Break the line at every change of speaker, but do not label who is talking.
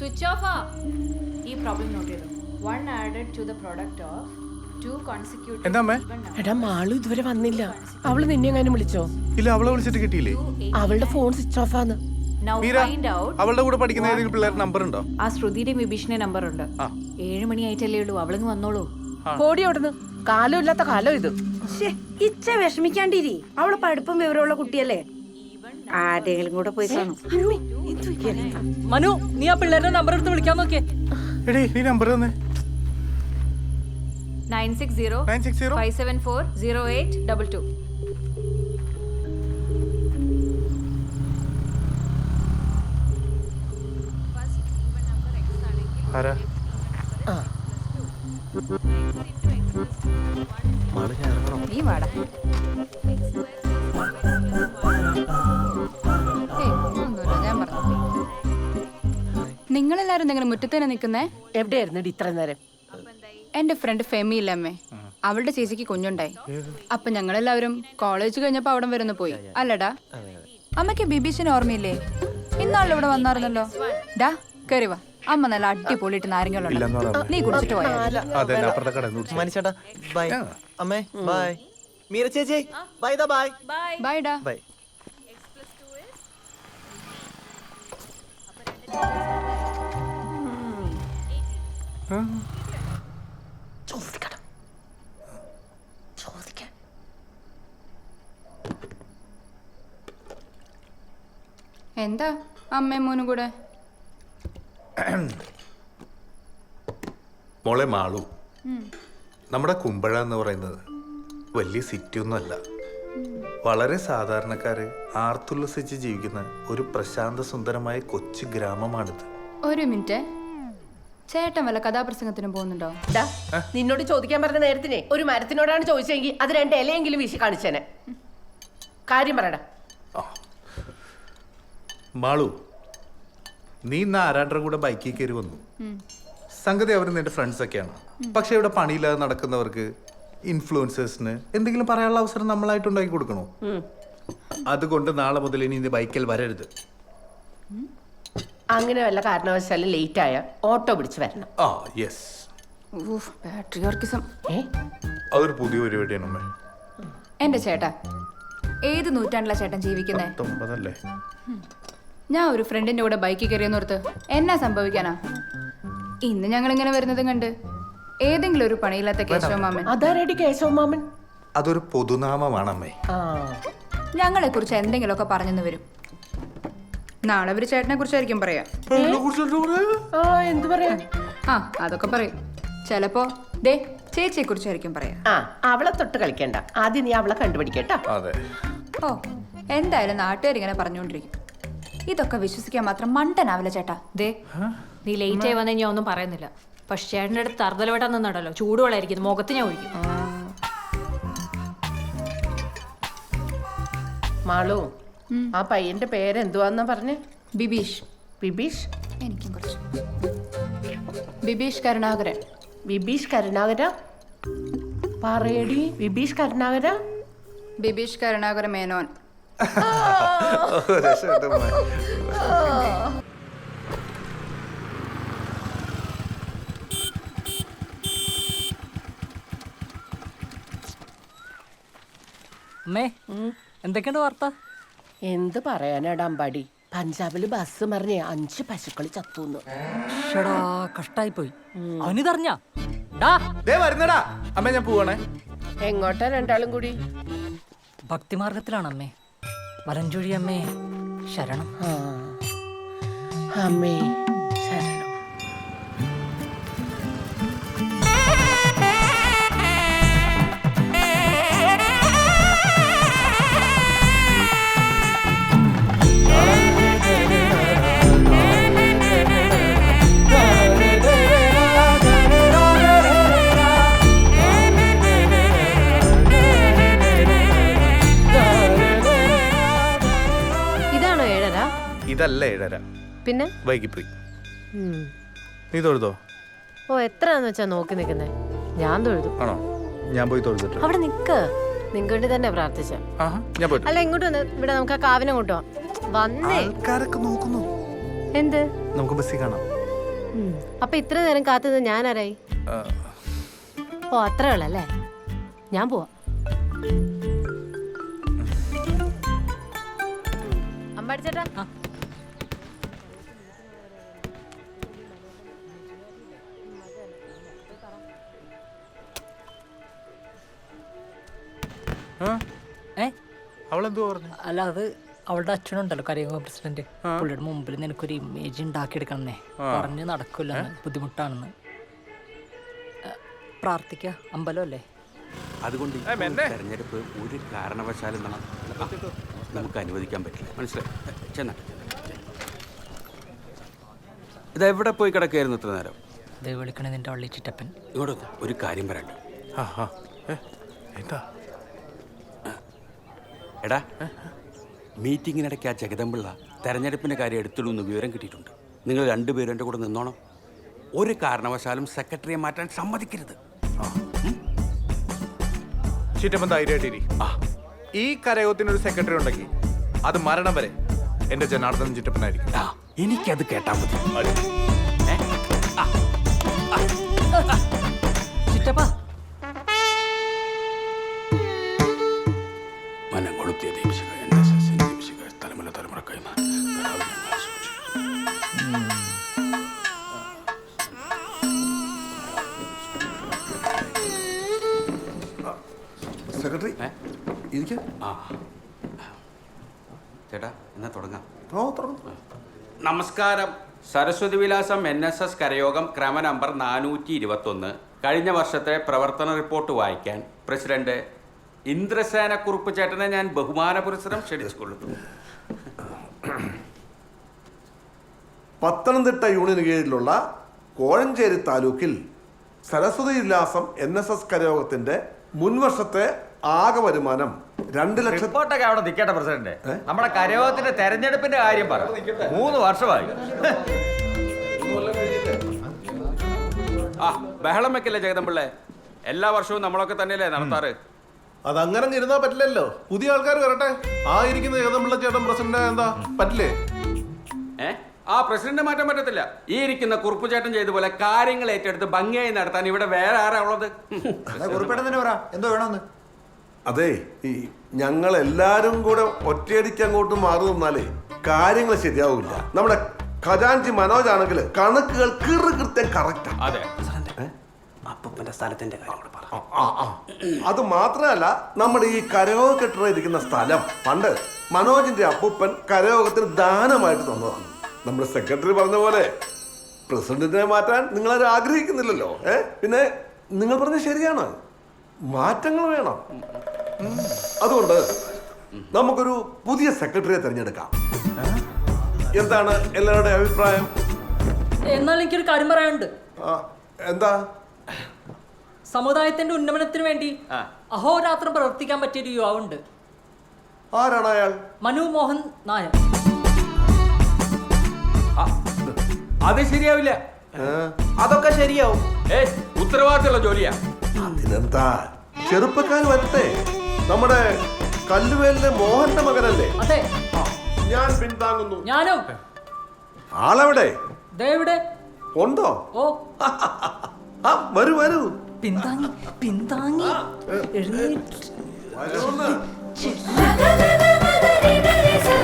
Switch off ഈ problem not ചെയ്തു. 1 added to the product of 2 consecutive
എന്താ അമ്മേ?
എടാ മാളു ഇതുവരെ വന്നില്ല. അവള് നിന്നെ എങ്ങാനും വിളിച്ചോ?
ഇല്ല, അവളെ വിളിച്ചിട്ട് കിട്ടിയില്ലേ?
അവളുടെ ഫോൺ സ്വിച്ച് ഓഫ് ആണ്.
Now
Meera,
find out.
അവളുടെ കൂടെ പഠിക്കുന്ന ഏതെങ്കിലും പിള്ളേരുടെ നമ്പർ ഉണ്ടോ?
ആ ശ്രുതിയുടെ വിഭീഷണ നമ്പർ ഉണ്ട്. 7 മണി ആയിട്ടല്ലേ ഉള്ളൂ, അവളിങ്ങ് വന്നോളൂ.
കോടി ഓടുന്നു. കാലം ഇല്ലാത്ത കാലം ഇത്.
ഇച്ച വിഷമിക്കാണ്ടിരി, അവള് പഠിപ്പും വിവരമുള്ള കുട്ടിയല്ലേ. ആരെങ്കിലും കൂടെ പോയി കാണും.
മനു, നീ ആ പിള്ളേരുടെ നമ്പർ എടുത്ത് വിളിക്കാൻ നോക്കിയേ.
എടീ, നീ നമ്പർ തന്നെ
960 574 0822.
ആരാ?
നീ വാടാ. ഞാൻ പറഞ്ഞു.
നിങ്ങളെല്ലാരും നിങ്ങളുടെ മുറ്റത്ത് തന്നെ നിൽക്കുന്നേ?
എവിടെയായിരുന്നു ഇത്ര നേരം?
എന്റെ ഫ്രണ്ട് ഫെമി ഇല്ലമ്മേ, അവളുടെ ചേച്ചിക്ക് കുഞ്ഞുണ്ടായി. അപ്പൊ ഞങ്ങളെല്ലാവരും കോളേജ് കഴിഞ്ഞപ്പോ അവിടെ വരുന്ന പോയി. അല്ലടാ, അമ്മയ്ക്ക് ബിബീഷിന് ഓർമ്മയില്ലേ? ഇന്നാളിൽ ഇവിടെ വന്നായിരുന്നല്ലോ. ഡാ കേറി വാ, അമ്മ നല്ല അടിപൊളിയിട്ട് നാരങ്ങളുണ്ട്, നീ കുടിച്ചിട്ട് പോയാ.
മനുഷ്യേട്ടാ ബൈ. അമ്മേ ബൈ. മീര ചേച്ചി ബൈ. ബൈ
ബൈ ഡാ.
ബൈ.
ചോദിക്കണം. ചോദിക്കാൻ.
എന്താ അമ്മയും മോനും കൂടെ?
മോളെ മാളു, നമ്മുടെ കുമ്പഴ എന്ന് പറയുന്നത് വലിയ സിറ്റി ഒന്നുമല്ല. വളരെ സാധാരണക്കാര് ആർത്തുല്ലസിച്ച് ജീവിക്കുന്ന ഒരു പ്രശാന്ത സുന്ദരമായ കൊച്ചു ഗ്രാമമാണിത്.
ഒരു മിനിറ്റ്, ചേട്ടൻ വല്ല കഥാപ്രസംഗത്തിനും പോകുന്നുണ്ടോ?
ഡാ, നിന്നോട് ചോദിക്കാൻ പറഞ്ഞ നേരത്തിനെ ഒരു മരത്തിനോടാണ് ചോദിച്ചെങ്കിൽ അത് 2 ഇലയെങ്കിലും വീശി കാണിച്ചേനെ. കാര്യം പറയടാ.
മാളു, നീ ഇന്ന് ആരാണ്ടരുടെ കൂടെ ബൈക്കിൽ കയറി വന്നു. സംഗതി അവർ നിന്റെ ഫ്രണ്ട്സ് ഒക്കെയാണ്. പക്ഷെ ഇവിടെ പണിയില്ലാതെ നടക്കുന്നവർക്ക്, ഇൻഫ്ലുവൻസേഴ്സിന് എന്തെങ്കിലും പറയാനുള്ള അവസരം നമ്മളായിട്ട് ഉണ്ടാക്കി കൊടുക്കണോ? അതുകൊണ്ട് നാളെ മുതൽ ഇനി ഇത് ബൈക്കിൽ വരരുത്.
അങ്ങനെ വല്ല കാരണവശാലും ലേറ്റ് ആയ ഓട്ടോ പിടിച്ച് വരണം.
യെസ്.
പാട്രിയോർക്കിസം.
അതൊരു പുതിയ പരിപാടിയാണ് അമ്മേ.
എന്റെ ചേട്ടാ, ഏത് നൂറ്റാണ്ടിലാ ചേട്ടൻ ജീവിക്കുന്നേ?
19
ഞാൻ ഒരു ഫ്രണ്ടിന്റെ കൂടെ ബൈക്കിൽ കയറിയെന്നോർത്ത് എന്നാ സംഭവിക്കാനാ? ഇന്ന് ഞങ്ങൾ ഇങ്ങനെ വരുന്നതും കണ്ട് ഏതെങ്കിലും ഒരു പണിയില്ലാത്ത കേശവ മാമൻ.
അതാരടി കേശവ മാമൻ?
അതൊരു പൊതുനാമമാണ് അമ്മേ.
ഞങ്ങളെ കുറിച്ച് എന്തെങ്കിലുമൊക്കെ പറഞ്ഞെന്ന് വരും. നാളെ അവര് ചേട്ടനെ കുറിച്ചായിരിക്കും പറയാ.
എന്ത് പറയാ?
അതൊക്കെ പറയും. ചിലപ്പോ ദേ ചേച്ചിയെ കുറിച്ചായിരിക്കും പറയാ.
അവളെ തൊട്ട് കളിക്കണ്ട, ആദ്യം നീ അവളെ കണ്ടുപിടിക്കട്ടോ.
ഓ, എന്തായാലും നാട്ടുകാരിങ്ങനെ പറഞ്ഞുകൊണ്ടിരിക്കും. ഇതൊക്കെ വിശ്വസിക്കാൻ മാത്രം മണ്ടനാവില്ല ചേട്ടാ.
ദേ, നീ ലേറ്റ് ആയി വന്നു ഞാൻ ഒന്നും പറയുന്നില്ല. പക്ഷെ ചേട്ടൻ്റെ അടുത്ത് തറുതലവട്ടം നിന്നുണ്ടല്ലോ, ചൂടുവെള്ളമായിരിക്കും മുഖത്ത് ഞാൻ ഒഴിക്കും.
മാളു, ആ പയ്യന്റെ പേരെന്തുവാന്നാ പറഞ്ഞേ?
ബിബീഷ്.
ബിബീഷ്?
എനിക്കും കുറച്ച്. ബിബീഷ് കരുണാകരൻ.
ബിബീഷ് കരുണാകര? പറയടി, ബിബീഷ് കരുണാകര?
ബിബീഷ് കരുണാകര മേനോൻ.
അമ്മേ, എന്തൊക്കെയുണ്ട് വാർത്ത?
എന്ത് പറയാനാടാ അമ്പാടി, പഞ്ചാബില് ബസ് മറിഞ്ഞ് 5 പശുക്കൾ ചത്തുന്നു.
കഷ്ടായിപ്പോയി. അവനിതറിഞ്ഞാ?
വരുന്നടാ അമ്മ, ഞാൻ പോവാണേ.
എങ്ങോട്ടാ രണ്ടാളും കൂടി?
ഭക്തിമാർഗത്തിലാണ് അമ്മേ. വലഞ്ചുഴി അമ്മേ ശരണം.
അമ്മേ ശരണം.
ഇതല്ല 7:30.
പിന്നെ
വൈകിപ്പോയി. നീ തൊഴുതോ?
ഓ, എത്രയാന്ന് വെച്ചാ നോക്കി നിക്കുന്നേ? ഞാൻ തൊഴുതു.
ആണോ? ഞാൻ പോയി തൊഴുതിട്ട്.
അവിടെ നിക്ക്, നിങ്ങൾക്ക് തന്നെ പ്രാർത്ഥിച്ച.
ഞാൻ പോയിട്ട്.
അല്ല, ഇങ്ങോട്ട് വന്ന്, ഇവിടെ നമുക്ക് ആ കാവിനെ കൊണ്ടുപോവാം. വന്നേ.
ആൾക്കാരൊക്കെ നോക്കുന്നു.
എന്ത്?
നമുക്ക് ബസ്സിൽ കാണാം.
അപ്പൊ ഇത്ര നേരം കാത്തുനിന്ന് ഞാൻ ആരായി? ഓ അത്രേ ഉള്ളല്ലേ, ഞാൻ പോവാ. അമ്പാടിച്ചേട്ടാ,
അവളെന്തോ പറഞ്ഞു?
അല്ല അത് അവളുടെ അച്ഛനുണ്ടല്ലോ കരയോഗ പ്രസിഡന്റ്, പുള്ളിയുടെ മുമ്പിൽ നിനക്കൊരു ഇമേജ് ഉണ്ടാക്കിയെടുക്കണമെന്നേ പറഞ്ഞ് നടക്കില്ല, ബുദ്ധിമുട്ടാണെന്ന്. പ്രാർത്ഥിക്ക, അമ്പലമല്ലേ.
അതുകൊണ്ട് തെരഞ്ഞെടുപ്പ് ഒരു കാരണവശാലും നമുക്ക് അനുവദിക്കാൻ പറ്റില്ല, മനസ്സിലായി? ചെന്ന ഇതെവിടെ പോയി കിടക്കായിരുന്നു ഇത്ര നേരം?
ദേ വിളിക്കണേ നിന്റെ വള്ളി ചിറ്റപ്പൻ.
ഇങ്ങോട്ട് ഒരു കാര്യം പറയണ്ട.
എന്താ?
എടാ, മീറ്റിങ്ങിനിടയ്ക്ക് ആ ജഗദമ്പിള്ള തെരഞ്ഞെടുപ്പിന്റെ കാര്യം എടുത്തിടുമെന്ന് വിവരം കിട്ടിയിട്ടുണ്ട്. നിങ്ങൾ രണ്ടുപേരും എൻ്റെ കൂടെ നിന്നോണം. ഒരു കാരണവശാലും സെക്രട്ടറിയെ മാറ്റാൻ സമ്മതിക്കരുത്.
ചിറ്റപ്പൻ ധൈര്യമായിട്ടിരി. ഈ കരയോഗത്തിനൊരു സെക്രട്ടറി ഉണ്ടെങ്കിൽ അത് മരണം വരെ എന്റെ ജനാർദ്ദൻ ചിറ്റപ്പനായിരിക്കും.
എനിക്കത് കേട്ടാ മതി.
ചിറ്റപ്പ
മനം കൊളുത്തിയ ദീപിശിക NSS ദീപിശിക തലമുറ തലമുറക്കായി
സെക്രട്ടറി ഇരിക്ക.
ചേട്ടാ എന്നാ തുടങ്ങാം.
നമസ്കാരം.
സരസ്വതി വിലാസം NSS കരയോഗം ക്രമ നമ്പർ 421 കഴിഞ്ഞ വർഷത്തെ പ്രവർത്തന റിപ്പോർട്ട് വായിക്കാൻ പ്രസിഡന്റ് ഇന്ദ്രസേന കുറുപ്പ് ചേട്ടനെ ഞാൻ ബഹുമാനപുരസ്സരം ക്ഷണിച്ചുകൊള്ളുന്നു.
പത്തനംതിട്ട യൂണിയന് കീഴിലുള്ള കോഴഞ്ചേരി താലൂക്കിൽ സരസ്വതി വിലാസം NSS കരയോഗത്തിന്റെ മുൻവർഷത്തെ ആകെ വരുമാനം 2 ലക്ഷം.
റിപ്പോർട്ടൊക്കെ അവിടെ നിൽക്കട്ടെ പ്രസിഡന്റ്. നമ്മുടെ കരയോഗത്തിന്റെ തെരഞ്ഞെടുപ്പിന്റെ കാര്യം പറ. 3 വർഷമായി.
ബഹളം വെക്കല്ലേ ജഗദമ്പിള്ളേ, എല്ലാ വർഷവും നമ്മളൊക്കെ തന്നെയല്ലേ നടത്താറ്.
അതങ്ങനെ ഇരുന്നാ പറ്റില്ലല്ലോ, പുതിയ ആൾക്കാർ വരട്ടെ. ആ ഇരിക്കുന്ന ജഗദമ്പിള്ള ചേട്ടൻ പ്രസിഡന്റ് എന്താ പറ്റില്ലേ?
ആ പ്രസിഡന്റ് മാറ്റാൻ പറ്റത്തില്ല. ഈ ഇരിക്കുന്ന കുറുപ്പ് ചേട്ടൻ ചെയ്ത പോലെ കാര്യങ്ങൾ ഏറ്റെടുത്ത് ഭംഗിയായി നടത്താൻ ഇവിടെ വേറെ ആരാ ഉള്ളത്?
എന്തോ വേണമെന്ന്.
അതെ, ഈ ഞങ്ങൾ എല്ലാരും കൂടെ ഒറ്റയടിക്ക് അങ്ങോട്ട് മാറി നിന്നാലേ കാര്യങ്ങൾ ശരിയാവില്ല. നമ്മുടെ ഖജാൻജി മനോജ് ആണെങ്കിൽ കണക്കുകൾ കൃത്യം കറക്റ്റാ.
അതെ,
അപ്പൂപ്പന്റെ സ്ഥലത്തിന്റെ കാര്യം കൂടെ പറ.
അത് മാത്രമല്ല, നമ്മുടെ ഈ കരയോഗ കെട്ടിട ഇരിക്കുന്ന സ്ഥലം പണ്ട് മനോജിന്റെ അപ്പൂപ്പൻ കരയോഗത്തിന് ദാനമായിട്ട് തന്നതാണ്. നമ്മുടെ സെക്രട്ടറി പറഞ്ഞ പോലെ പ്രസിഡന്റിനെ മാറ്റാൻ നിങ്ങളാരും ആഗ്രഹിക്കുന്നില്ലല്ലോ. പിന്നെ നിങ്ങൾ പറഞ്ഞത് ശരിയാണ്, മാറ്റങ്ങൾ വേണം. അതുകൊണ്ട് നമുക്കൊരു പുതിയ സെക്രട്ടറിയെ തിരഞ്ഞെടുക്കാം. എന്താണ് എല്ലാവരുടെ അഭിപ്രായം?
എന്നാൽ എനിക്കൊരു കാര്യം പറയാനുണ്ട്.
എന്താ?
സമുദായത്തിന്റെ ഉന്നമനത്തിന് വേണ്ടി അഹോരാത്രം പ്രവർത്തിക്കാൻ പറ്റിയൊരു യുവാവുണ്ട്.
ആരാണ് അയാൾ?
മനു മോഹൻ നായർ.
അത് ശരിയാവില്ല.
അതൊക്കെ ശരിയാവും.
ഉത്തരവാദിത്തമുള്ള ജോലിയാ.
അതിനെന്താ, ചെറുപ്പക്കാർ വരട്ടെ. നമ്മുടെ കല്ലുവേലിലെ മോഹന്റെ മകനല്ലേ?
അതെ,
ഞാൻ പിന്താങ്ങുന്നു.
ഞാനും.
ആളെവിടെ?
ദേവിടെ
ഉണ്ടോ?
ഓ
വരൂ വരൂ.
പിന്താങ്ങി പിന്താങ്ങി എഴുന്നേറ്റ്.
വരൂന്ന്.
സ